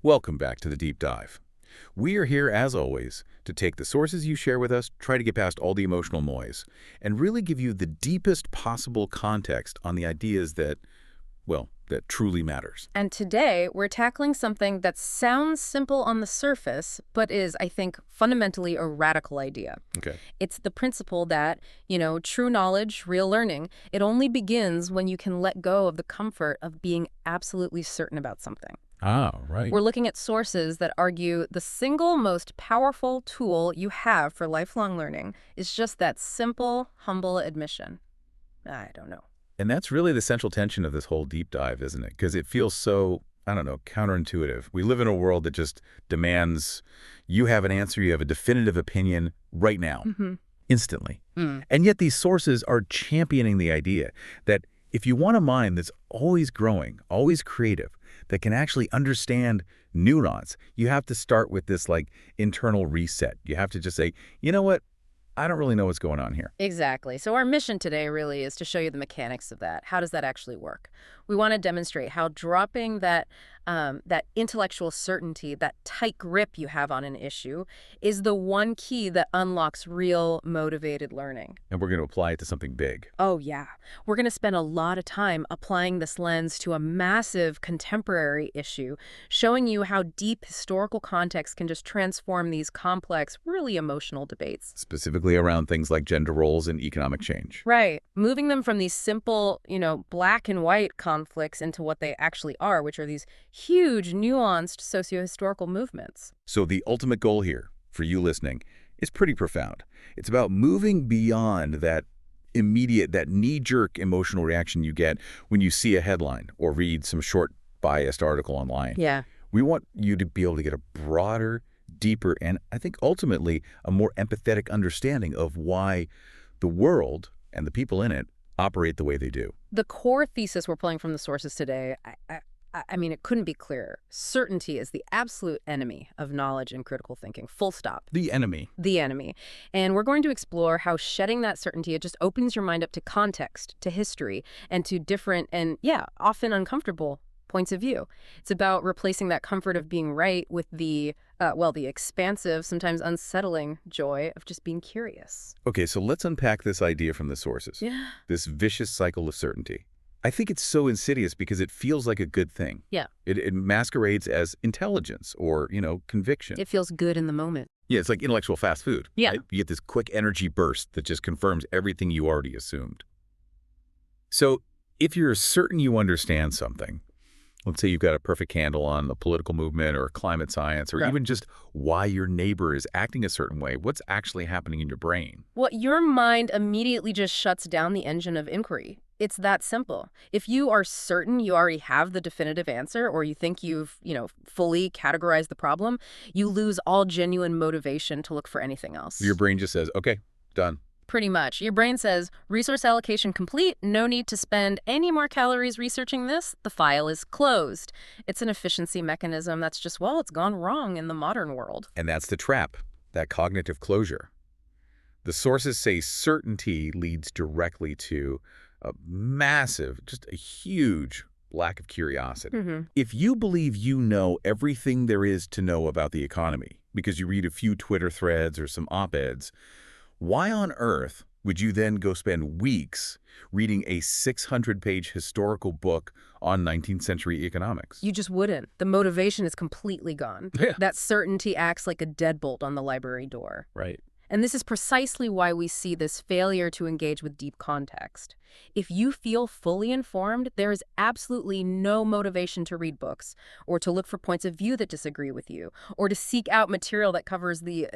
Welcome back to the Deep Dive. We are here, as always, to take the sources you share with us, try to get past all the emotional noise, and really give you the deepest possible context on the ideas that, well, that truly matters. And today, we're tackling something that sounds simple on the surface, but is, I think, fundamentally a radical idea. Okay. It's the principle that, true knowledge, real learning, it only begins when you can let go of the comfort of being absolutely certain about something. Ah, right. We're looking at sources that argue the single most powerful tool you have for lifelong learning is just that simple, humble admission. I don't know. And that's really the central tension of this whole deep dive, isn't it? Because it feels so, I don't know, counterintuitive. We live in a world that just demands you have an answer, you have a definitive opinion right now, instantly. And yet these sources are championing the idea that if you want a mind that's always growing, always creative, that can actually understand nuance, you have to start with this internal reset. You have to just say, you know what? I don't really know what's going on here. Exactly. So our mission today really is to show you the mechanics of that. How does that actually work? We want to demonstrate how dropping that intellectual certainty, that tight grip you have on an issue, is the one key that unlocks real motivated learning. And we're going to apply it to something big. Oh, yeah. We're going to spend a lot of time applying this lens to a massive contemporary issue, showing you how deep historical context can just transform these complex, really emotional debates. Specifically around things like gender roles and economic change. Right. Moving them from these simple, black and white conflicts into what they actually are, which are these huge, nuanced socio-historical movements. So the ultimate goal here, for you listening, is pretty profound. It's about moving beyond that immediate, that knee-jerk emotional reaction you get when you see a headline or read some short, biased article online. Yeah. We want you to be able to get a broader, deeper, and I think ultimately a more empathetic understanding of why the world and the people in it operate the way they do. The core thesis we're pulling from the sources today, I mean, it couldn't be clearer. Certainty is the absolute enemy of knowledge and critical thinking. Full stop. The enemy. The enemy. And we're going to explore how shedding that certainty, it just opens your mind up to context, to history, and to different and, often uncomfortable points of view. It's about replacing that comfort of being right with the expansive, sometimes unsettling joy of just being curious. Okay, so let's unpack this idea from the sources. Yeah. This vicious cycle of certainty. I think it's so insidious because it feels like a good thing. Yeah. It masquerades as intelligence or, conviction. It feels good in the moment. Yeah, it's like intellectual fast food. Yeah. Right? You get this quick energy burst that just confirms everything you already assumed. So if you're certain you understand something, let's say you've got a perfect handle on the political movement or climate science or even just why your neighbor is acting a certain way, what's actually happening in your brain? Well, your mind immediately just shuts down the engine of inquiry. It's that simple. If you are certain you already have the definitive answer or you think you've, fully categorized the problem, you lose all genuine motivation to look for anything else. Your brain just says, okay, done. Pretty much. Your brain says, resource allocation complete, no need to spend any more calories researching this, the file is closed. It's an efficiency mechanism that's just, it's gone wrong in the modern world. And that's the trap, that cognitive closure. The sources say certainty leads directly to a massive, just a huge lack of curiosity. If you believe you know everything there is to know about the economy because you read a few Twitter threads or some op-eds, why on earth would you then go spend weeks reading a 600-page historical book on 19th century economics? You just wouldn't. The motivation is completely gone. Yeah. That certainty acts like a deadbolt on the library door. Right. And this is precisely why we see this failure to engage with deep context. If you feel fully informed, there is absolutely no motivation to read books, or to look for points of view that disagree with you, or to seek out material that covers the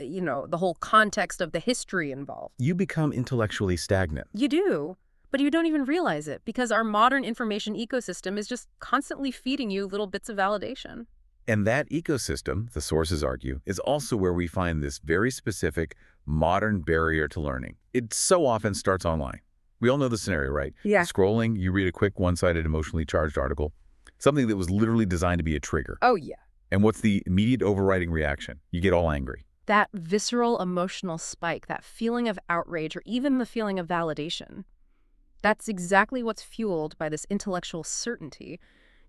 whole context of the history involved. You become intellectually stagnant. You do, but you don't even realize it, because our modern information ecosystem is just constantly feeding you little bits of validation. And that ecosystem, the sources argue, is also where we find this very specific modern barrier to learning. It so often starts online. We all know the scenario, right? Yeah. Scrolling, you read a quick one-sided emotionally charged article, something that was literally designed to be a trigger. Oh, yeah. And what's the immediate overriding reaction? You get all angry. That visceral emotional spike, that feeling of outrage, or even the feeling of validation. That's exactly what's fueled by this intellectual certainty.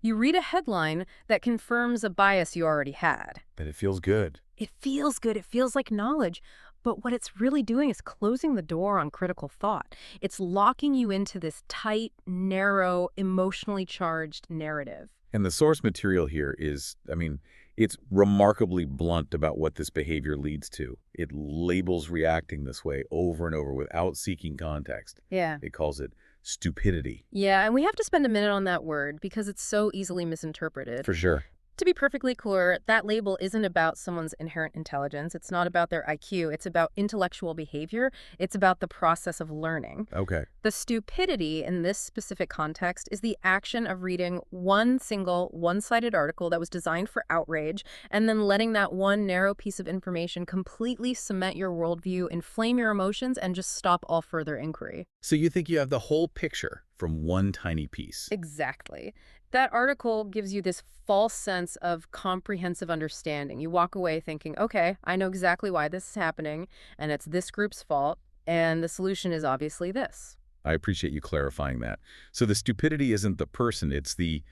You read a headline that confirms a bias you already had. But it feels good. It feels good. It feels like knowledge. But what it's really doing is closing the door on critical thought. It's locking you into this tight, narrow, emotionally charged narrative. And the source material here is, I mean, it's remarkably blunt about what this behavior leads to. It labels reacting this way over and over without seeking context. Yeah. It calls it stupidity. Yeah, and we have to spend a minute on that word because it's so easily misinterpreted. For sure. To be perfectly clear, that label isn't about someone's inherent intelligence. It's not about their IQ. It's about intellectual behavior. It's about the process of learning. Okay. The stupidity in this specific context is the action of reading one single, one-sided article that was designed for outrage and then letting that one narrow piece of information completely cement your worldview, inflame your emotions, and just stop all further inquiry. So you think you have the whole picture from one tiny piece? Exactly. That article gives you this false sense of comprehensive understanding. You walk away thinking, okay, I know exactly why this is happening, and it's this group's fault, and the solution is obviously this. I appreciate you clarifying that. So the stupidity isn't the person, it's the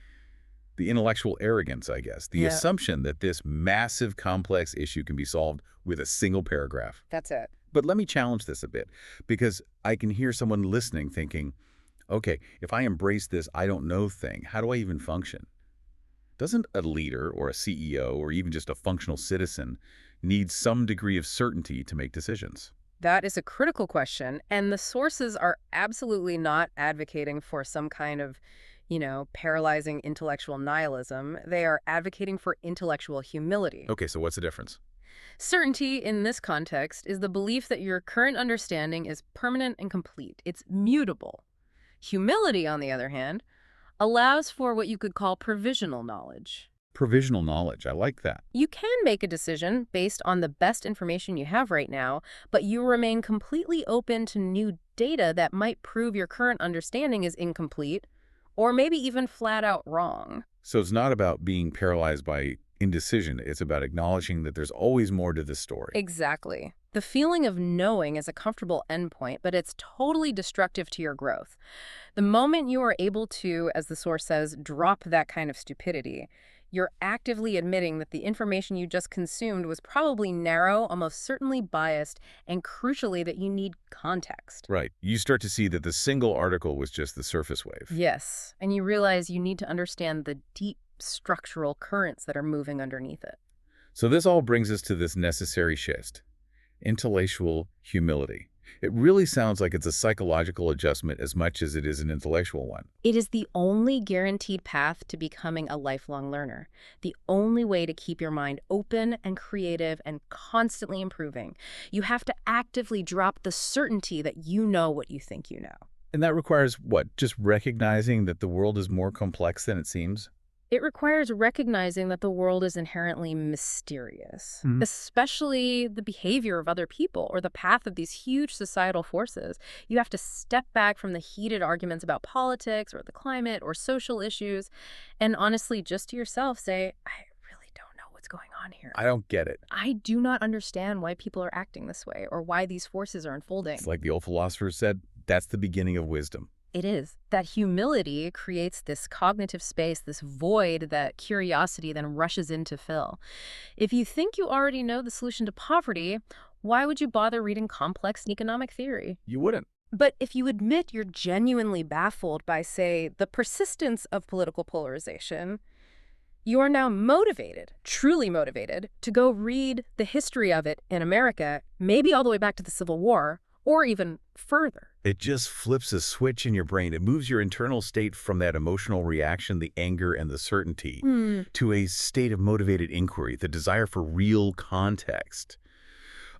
intellectual arrogance, I guess. The assumption that this massive, complex issue can be solved with a single paragraph. That's it. But let me challenge this a bit, because I can hear someone listening thinking, okay, if I embrace this I don't know thing, how do I even function? Doesn't a leader or a CEO or even just a functional citizen need some degree of certainty to make decisions? That is a critical question, and the sources are absolutely not advocating for some kind of, paralyzing intellectual nihilism. They are advocating for intellectual humility. Okay, so what's the difference? Certainty in this context is the belief that your current understanding is permanent and complete. It's mutable. Humility, on the other hand, allows for what you could call provisional knowledge. Provisional knowledge, I like that. You can make a decision based on the best information you have right now, but you remain completely open to new data that might prove your current understanding is incomplete, or maybe even flat out wrong. So it's not about being paralyzed by indecision, it's about acknowledging that there's always more to the story. Exactly. The feeling of knowing is a comfortable endpoint, but it's totally destructive to your growth. The moment you are able to, as the source says, drop that kind of stupidity, you're actively admitting that the information you just consumed was probably narrow, almost certainly biased, and crucially that you need context. Right. You start to see that the single article was just the surface wave. Yes, and you realize you need to understand the deep structural currents that are moving underneath it. So this all brings us to this necessary shift. Intellectual humility. It really sounds like it's a psychological adjustment as much as it is an intellectual one. It is the only guaranteed path to becoming a lifelong learner, the only way to keep your mind open and creative and constantly improving. You have to actively drop the certainty that you know what you think you know. And that requires what? Just recognizing that the world is more complex than it seems? It requires recognizing that the world is inherently mysterious, especially the behavior of other people or the path of these huge societal forces. You have to step back from the heated arguments about politics or the climate or social issues and honestly, just to yourself, say, I really don't know what's going on here. I don't get it. I do not understand why people are acting this way or why these forces are unfolding. It's like the old philosopher said, that's the beginning of wisdom. It is. That humility creates this cognitive space, this void that curiosity then rushes in to fill. If you think you already know the solution to poverty, why would you bother reading complex economic theory? You wouldn't. But if you admit you're genuinely baffled by, say, the persistence of political polarization, you are now motivated, truly motivated, to go read the history of it in America, maybe all the way back to the Civil War, or even further. It just flips a switch in your brain. It moves your internal state from that emotional reaction, the anger and the certainty, to a state of motivated inquiry, the desire for real context.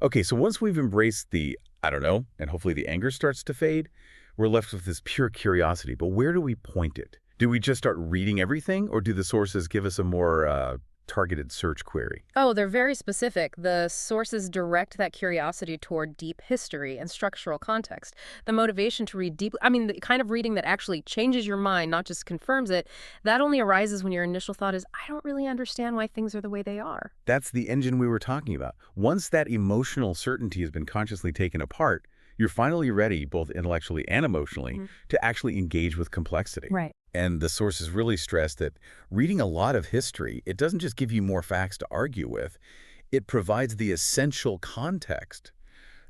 Okay, so once we've embraced the, I don't know, and hopefully the anger starts to fade, we're left with this pure curiosity. But where do we point it? Do we just start reading everything, or do the sources give us a more targeted search query? Oh, they're very specific. The sources direct that curiosity toward deep history and structural context. The motivation to read deeply, the kind of reading that actually changes your mind, not just confirms it, that only arises when your initial thought is, I don't really understand why things are the way they are. That's the engine we were talking about. Once that emotional certainty has been consciously taken apart, you're finally ready, both intellectually and emotionally, to actually engage with complexity. Right. And the sources really stress that reading a lot of history, it doesn't just give you more facts to argue with, it provides the essential context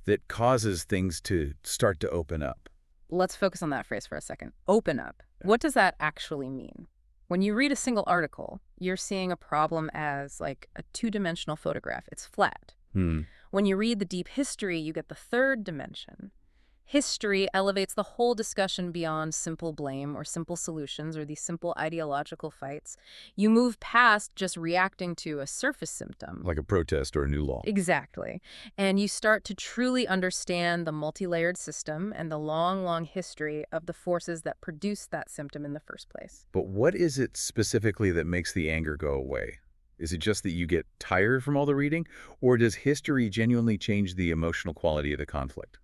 that causes things to start to open up. Let's focus on that phrase for a second. Open up. What does that actually mean? When you read a single article, you're seeing a problem as like a two-dimensional photograph. It's flat. When you read the deep history, you get the third dimension. History elevates the whole discussion beyond simple blame or simple solutions or these simple ideological fights. You move past just reacting to a surface symptom. Like a protest or a new law. Exactly. And you start to truly understand the multi-layered system and the long, long history of the forces that produce that symptom in the first place. But what is it specifically that makes the anger go away? Is it just that you get tired from all the reading, or does history genuinely change the emotional quality of the conflict?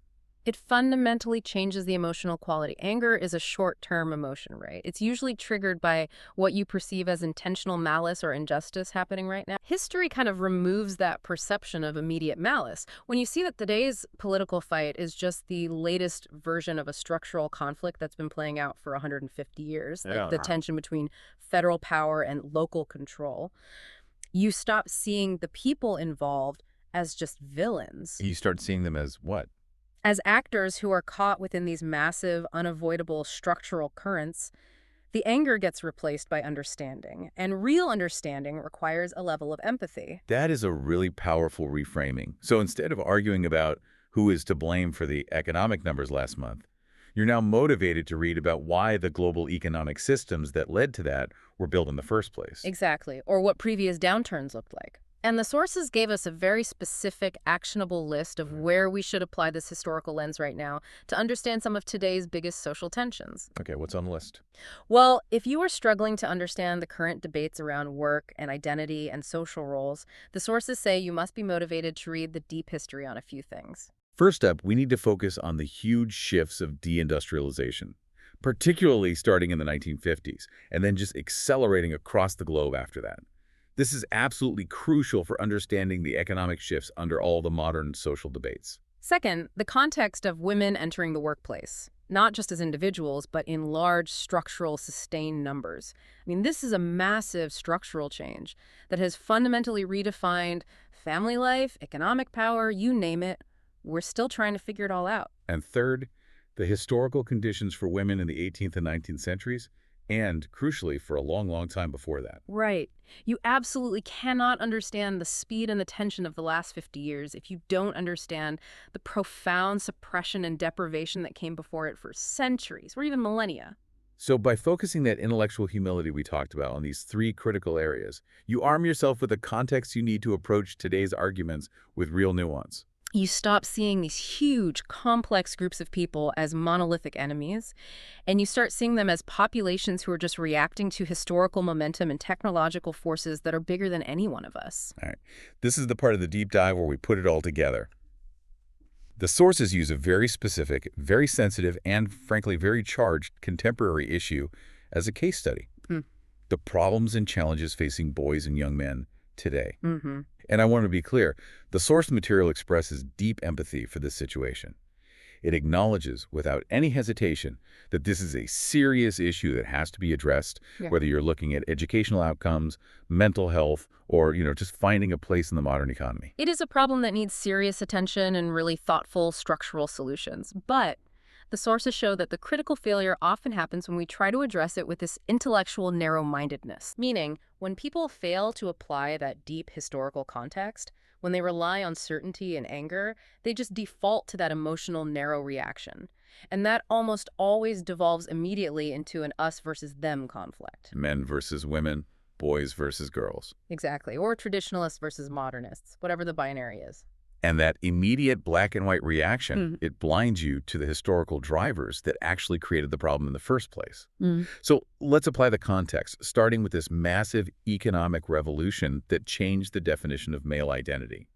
It fundamentally changes the emotional quality. Anger is a short-term emotion, right? It's usually triggered by what you perceive as intentional malice or injustice happening right now. History kind of removes that perception of immediate malice. When you see that today's political fight is just the latest version of a structural conflict that's been playing out for 150 years, like the tension between federal power and local control, you stop seeing the people involved as just villains. You start seeing them as what? As actors who are caught within these massive, unavoidable structural currents. The anger gets replaced by understanding, and real understanding requires a level of empathy. That is a really powerful reframing. So instead of arguing about who is to blame for the economic numbers last month, you're now motivated to read about why the global economic systems that led to that were built in the first place. Exactly, or what previous downturns looked like. And the sources gave us a very specific, actionable list of where we should apply this historical lens right now to understand some of today's biggest social tensions. Okay, what's on the list? Well, if you are struggling to understand the current debates around work and identity and social roles, the sources say you must be motivated to read the deep history on a few things. First up, we need to focus on the huge shifts of deindustrialization, particularly starting in the 1950s, and then just accelerating across the globe after that. This is absolutely crucial for understanding the economic shifts under all the modern social debates. Second, the context of women entering the workplace, not just as individuals, but in large structural sustained numbers. I mean, this is a massive structural change that has fundamentally redefined family life, economic power, you name it. We're still trying to figure it all out. And third, the historical conditions for women in the 18th and 19th centuries, and, crucially, for a long, long time before that. Right. You absolutely cannot understand the speed and the tension of the last 50 years if you don't understand the profound suppression and deprivation that came before it for centuries, or even millennia. So by focusing that intellectual humility we talked about on these three critical areas, you arm yourself with the context you need to approach today's arguments with real nuance. You stop seeing these huge, complex groups of people as monolithic enemies, and you start seeing them as populations who are just reacting to historical momentum and technological forces that are bigger than any one of us. All right. This is the part of the deep dive where we put it all together. The sources use a very specific, very sensitive, and frankly, very charged contemporary issue as a case study. The problems and challenges facing boys and young men today. And I want to be clear, the source material expresses deep empathy for this situation. It acknowledges without any hesitation that this is a serious issue that has to be addressed, whether you're looking at educational outcomes, mental health, or, just finding a place in the modern economy. It is a problem that needs serious attention and really thoughtful structural solutions. But the sources show that the critical failure often happens when we try to address it with this intellectual narrow-mindedness. Meaning, when people fail to apply that deep historical context, when they rely on certainty and anger, they just default to that emotional narrow reaction. And that almost always devolves immediately into an us versus them conflict. Men versus women, boys versus girls. Exactly. Or traditionalists versus modernists, whatever the binary is. And that immediate black and white reaction, it blinds you to the historical drivers that actually created the problem in the first place. So let's apply the context, starting with this massive economic revolution that changed the definition of male identity,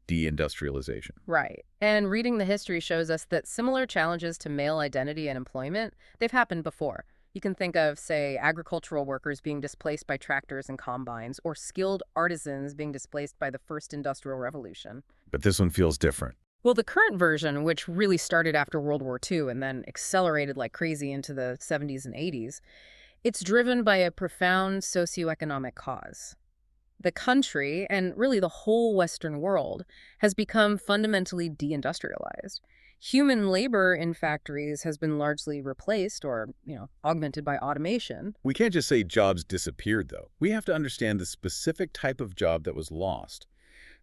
deindustrialization. Right. And reading the history shows us that similar challenges to male identity and employment, they've happened before. You can think of, say, agricultural workers being displaced by tractors and combines, or skilled artisans being displaced by the first industrial revolution. But this one feels different. Well, the current version, which really started after World War II and then accelerated like crazy into the 70s and 80s, It's driven by a profound socioeconomic cause. The country, and really the whole Western world, has become fundamentally deindustrialized. Human labor in factories has been largely replaced or, augmented by automation. We can't just say jobs disappeared, though. We have to understand the specific type of job that was lost.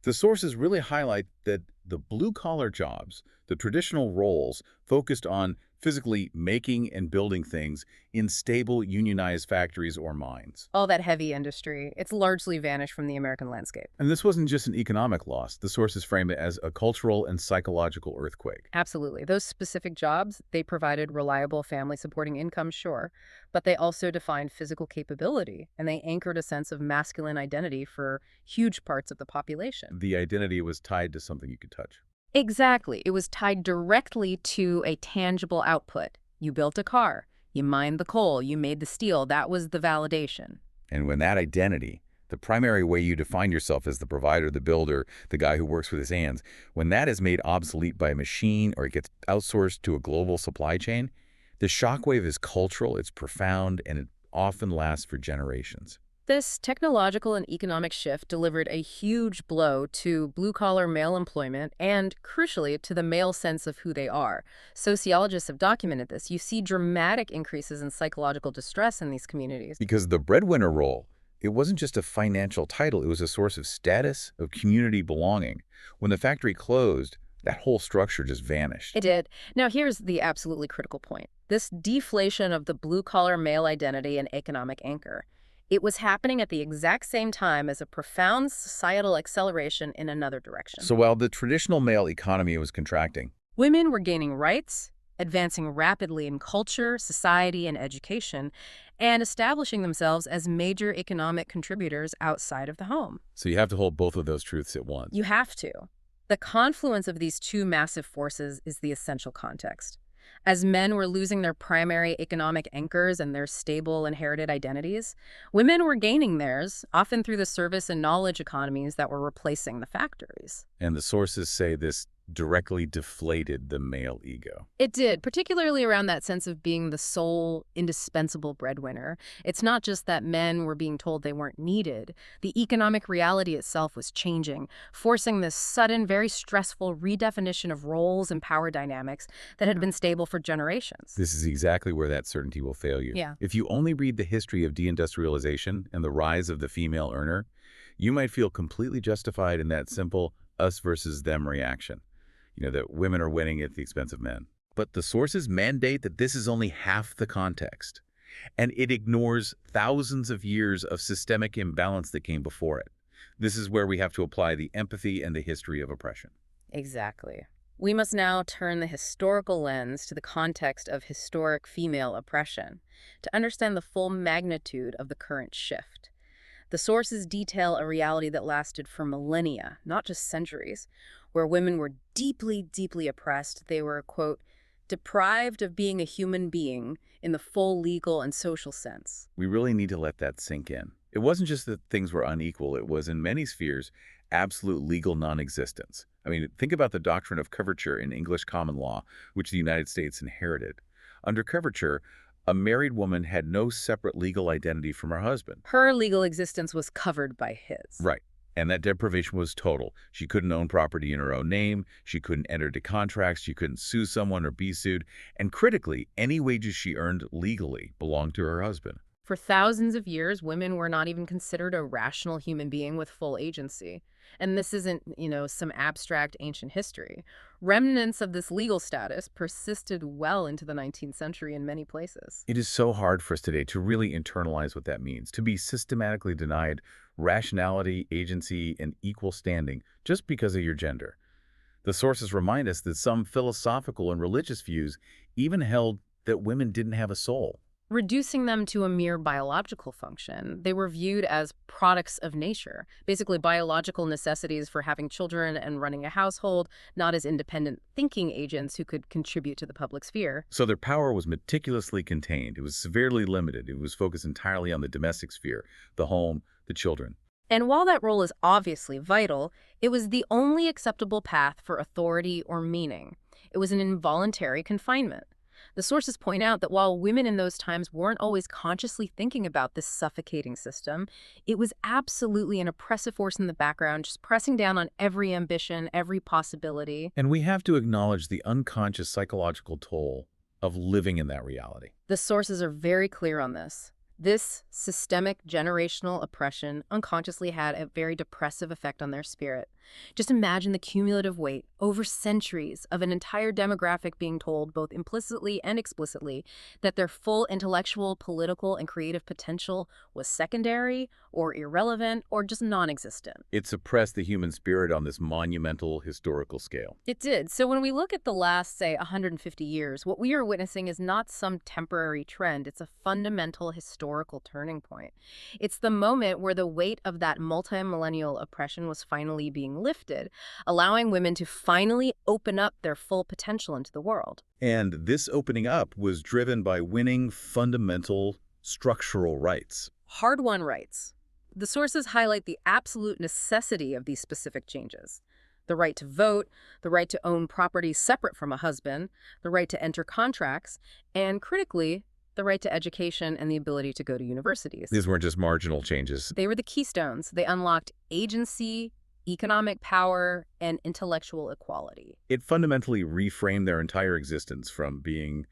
The sources really highlight that the blue-collar jobs, the traditional roles, focused on physically making and building things in stable, unionized factories or mines. All that heavy industry, it's largely vanished from the American landscape. And this wasn't just an economic loss. The sources frame it as a cultural and psychological earthquake. Absolutely. Those specific jobs, they provided reliable family-supporting income, sure, but they also defined physical capability, and they anchored a sense of masculine identity for huge parts of the population. The identity was tied to something you could touch. Exactly. It was tied directly to a tangible output. You built a car, you mined the coal, you made the steel. That was the validation. And when that identity, the primary way you define yourself as the provider, the builder, the guy who works with his hands, when that is made obsolete by a machine or it gets outsourced to a global supply chain, the shockwave is cultural, it's profound, and it often lasts for generations. This technological and economic shift delivered a huge blow to blue-collar male employment and, crucially, to the male sense of who they are. Sociologists have documented this. You see dramatic increases in psychological distress in these communities. Because the breadwinner role, it wasn't just a financial title, it was a source of status, of community belonging. When the factory closed, that whole structure just vanished. It did. Now, here's the absolutely critical point. This deflation of the blue-collar male identity and economic anchor. It was happening at the exact same time as a profound societal acceleration in another direction. So while the traditional male economy was contracting, Women were gaining rights, advancing rapidly in culture, society, and education, and establishing themselves as major economic contributors outside of the home. so you have to hold both of those truths at once. You have to. The confluence of these two massive forces is the essential context. As men were losing their primary economic anchors and their stable inherited identities, women were gaining theirs, often through the service and knowledge economies that were replacing the factories. And the sources say this directly deflated the male ego. It did, particularly around that sense of being the sole, indispensable breadwinner. It's not just that men were being told they weren't needed. The economic reality itself was changing, forcing this sudden, very stressful redefinition of roles and power dynamics that had been stable for generations. This is exactly where that certainty will fail you. Yeah. If you only read the history of deindustrialization and the rise of the female earner, you might feel completely justified in that simple us versus them reaction. That women are winning at the expense of men. But the sources mandate that this is only half the context, and it ignores thousands of years of systemic imbalance that came before it. This is where we have to apply the empathy and the history of oppression. Exactly. We must now turn the historical lens to the context of historic female oppression to understand the full magnitude of the current shift. The sources detail a reality that lasted for millennia, not just centuries, where women were deeply, deeply oppressed. They were, quote, deprived of being a human being in the full legal and social sense. We really need to let that sink in. It wasn't just that things were unequal. It was, in many spheres, absolute legal non-existence. Think about the doctrine of coverture in English common law, which the United States inherited. Under coverture, a married woman had no separate legal identity from her husband. Her legal existence was covered by his. Right. And that deprivation was total. She couldn't own property in her own name. She couldn't enter into contracts. She couldn't sue someone or be sued. And critically, any wages she earned legally belonged to her husband. For thousands of years, women were not even considered a rational human being with full agency. And this isn't, some abstract ancient history. Remnants of this legal status persisted well into the 19th century in many places. It is so hard for us today to really internalize what that means, to be systematically denied rationality, agency, and equal standing just because of your gender. The sources remind us that some philosophical and religious views even held that women didn't have a soul. Reducing them to a mere biological function, they were viewed as products of nature, basically biological necessities for having children and running a household, not as independent thinking agents who could contribute to the public sphere. So their power was meticulously contained. It was severely limited. It was focused entirely on the domestic sphere, the home, the children. And while that role is obviously vital, it was the only acceptable path for authority or meaning. It was an involuntary confinement. The sources point out that while women in those times weren't always consciously thinking about this suffocating system, it was absolutely an oppressive force in the background, just pressing down on every ambition, every possibility. And we have to acknowledge the unconscious psychological toll of living in that reality. The sources are very clear on this. This systemic generational oppression unconsciously had a very depressive effect on their spirit. Just imagine the cumulative weight over centuries of an entire demographic being told, both implicitly and explicitly, that their full intellectual, political, and creative potential was secondary or irrelevant or just non-existent. It suppressed the human spirit on this monumental historical scale. It did. So when we look at the last, say, 150 years, what we are witnessing is not some temporary trend. It's a fundamental historical turning point. It's the moment where the weight of that multi-millennial oppression was finally being lifted, allowing women to finally open up their full potential into the world. And this opening up was driven by winning fundamental structural rights. Hard-won rights. The sources highlight the absolute necessity of these specific changes. The right to vote, the right to own property separate from a husband, the right to enter contracts, and critically, the right to education and the ability to go to universities. These weren't just marginal changes. They were the keystones. They unlocked agency, economic power, and intellectual equality. It fundamentally reframed their entire existence from being,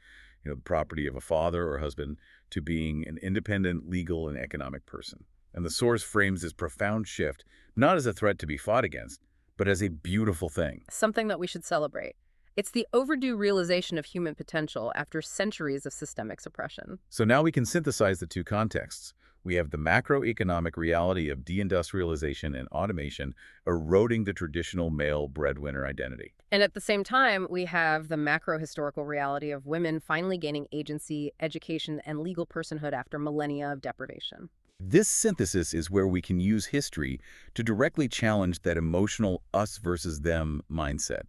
the property of a father or husband to being an independent legal and economic person. And the source frames this profound shift not as a threat to be fought against, but as a beautiful thing. Something that we should celebrate. It's the overdue realization of human potential after centuries of systemic suppression. So now we can synthesize the two contexts. We have the macroeconomic reality of deindustrialization and automation eroding the traditional male breadwinner identity. And at the same time, we have the macro-historical reality of women finally gaining agency, education, and legal personhood after millennia of deprivation. This synthesis is where we can use history to directly challenge that emotional us versus them mindset.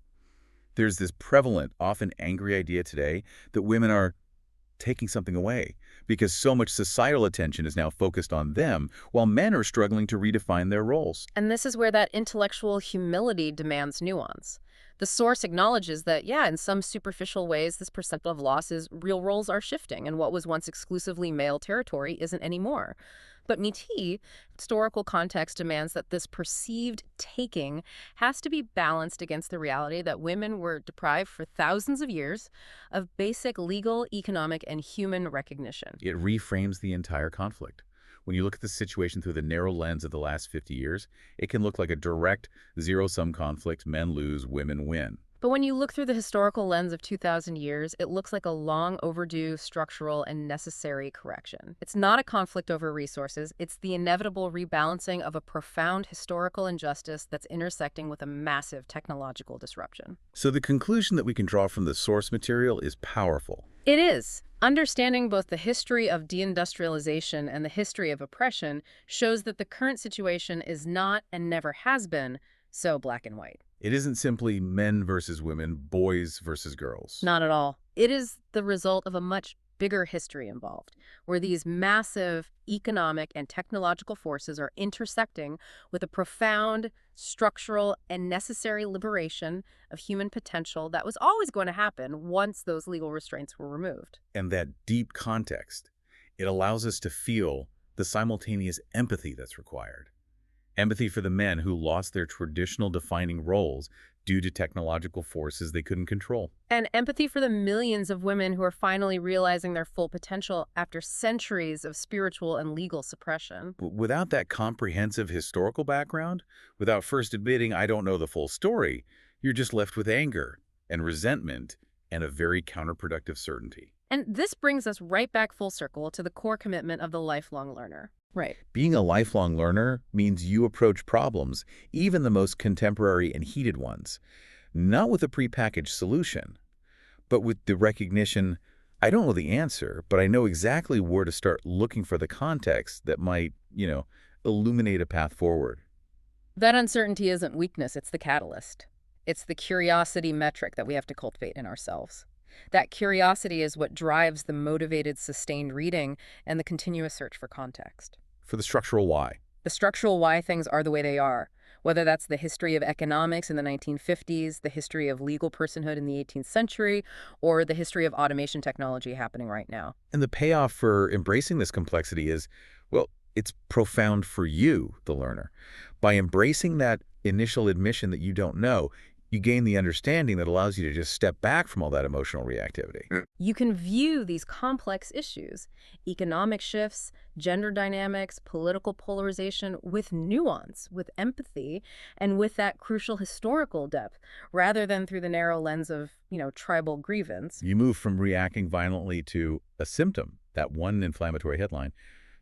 There's this prevalent, often angry idea today that women are taking something away because so much societal attention is now focused on them while men are struggling to redefine their roles. And this is where that intellectual humility demands nuance. The source acknowledges that, yeah, in some superficial ways, this perception of loss is real roles are shifting, and what was once exclusively male territory isn't anymore. But Métis, historical context demands that this perceived taking has to be balanced against the reality that women were deprived for thousands of years of basic legal, economic, and human recognition. It reframes the entire conflict. When you look at the situation through the narrow lens of the last 50 years, it can look like a direct zero-sum conflict, men lose, women win. But when you look through the historical lens of 2,000 years, it looks like a long overdue structural and necessary correction. It's not a conflict over resources. It's the inevitable rebalancing of a profound historical injustice that's intersecting with a massive technological disruption. So the conclusion that we can draw from the source material is powerful. It is. Understanding both the history of deindustrialization and the history of oppression shows that the current situation is not, and never has been, so black and white. It isn't simply men versus women, boys versus girls. Not at all. It is the result of a much bigger history involved, where these massive economic and technological forces are intersecting with a profound, structural, and necessary liberation of human potential that was always going to happen once those legal restraints were removed. And that deep context, it allows us to feel the simultaneous empathy that's required. Empathy for the men who lost their traditional defining roles due to technological forces they couldn't control. And empathy for the millions of women who are finally realizing their full potential after centuries of spiritual and legal suppression. Without that comprehensive historical background, without first admitting I don't know the full story, you're just left with anger and resentment and a very counterproductive certainty. And this brings us right back full circle to the core commitment of the lifelong learner. Right. Being a lifelong learner means you approach problems, even the most contemporary and heated ones, not with a prepackaged solution, but with the recognition, I don't know the answer, but I know exactly where to start looking for the context that might, illuminate a path forward. That uncertainty isn't weakness, it's the catalyst. It's the curiosity metric that we have to cultivate in ourselves. That curiosity is what drives the motivated, sustained reading and the continuous search for context. For the structural why. The structural why things are the way they are. whether that's the history of economics in the 1950s, the history of legal personhood in the 18th century, or the history of automation technology happening right now. And the payoff for embracing this complexity is, well, it's profound for you, the learner. By embracing that initial admission that you don't know, you gain the understanding that allows you to just step back from all that emotional reactivity. You can view these complex issues, economic shifts, gender dynamics, political polarization, with nuance, with empathy, and with that crucial historical depth, rather than through the narrow lens of, tribal grievance. You move from reacting violently to a symptom, that one inflammatory headline,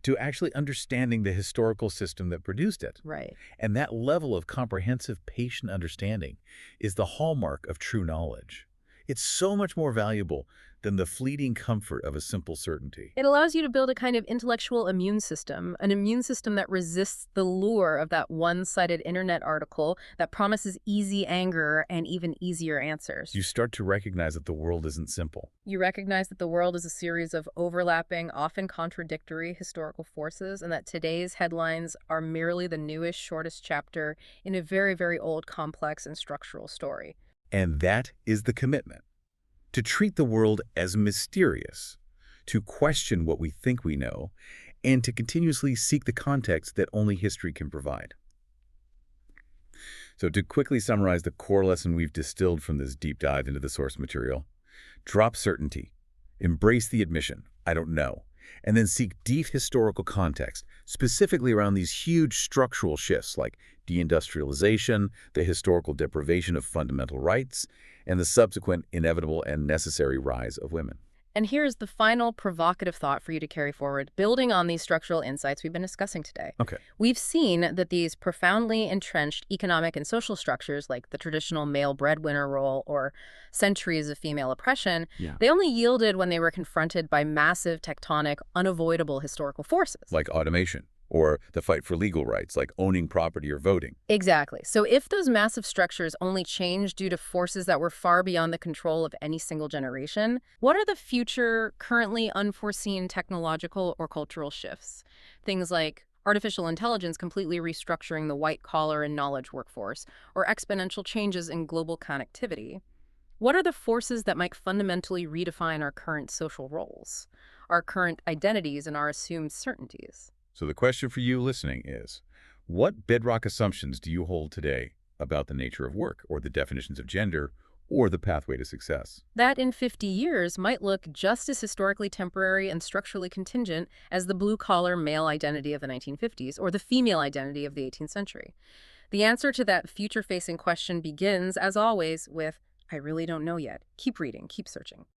to actually understanding the historical system that produced it. Right. And that level of comprehensive, patient understanding is the hallmark of true knowledge. It's so much more valuable than the fleeting comfort of a simple certainty. It allows you to build a kind of intellectual immune system, an immune system that resists the lure of that one-sided internet article that promises easy anger and even easier answers. You start to recognize that the world isn't simple. You recognize that the world is a series of overlapping, often contradictory historical forces, and that today's headlines are merely the newest, shortest chapter in a very, very old, complex, and structural story. And that is the commitment. To treat the world as mysterious, to question what we think we know, and to continuously seek the context that only history can provide. So to quickly summarize the core lesson we've distilled from this deep dive into the source material, drop certainty, embrace the admission, I don't know, and then seek deep historical context, specifically around these huge structural shifts like deindustrialization, the historical deprivation of fundamental rights, and the subsequent inevitable and necessary rise of women. And here's the final provocative thought for you to carry forward, building on these structural insights we've been discussing today. Okay. We've seen that these profoundly entrenched economic and social structures, like the traditional male breadwinner role or centuries of female oppression, they only yielded when they were confronted by massive, tectonic, unavoidable historical forces. Like automation, or the fight for legal rights, like owning property or voting. Exactly. So if those massive structures only change due to forces that were far beyond the control of any single generation, what are the future, currently unforeseen technological or cultural shifts? Things like artificial intelligence completely restructuring the white-collar and knowledge workforce, or exponential changes in global connectivity. What are the forces that might fundamentally redefine our current social roles, our current identities, and our assumed certainties? So the question for you listening is, what bedrock assumptions do you hold today about the nature of work, or the definitions of gender, or the pathway to success? That in 50 years might look just as historically temporary and structurally contingent as the blue-collar male identity of the 1950s or the female identity of the 18th century. The answer to that future-facing question begins, as always, with, I really don't know yet. Keep reading, keep searching.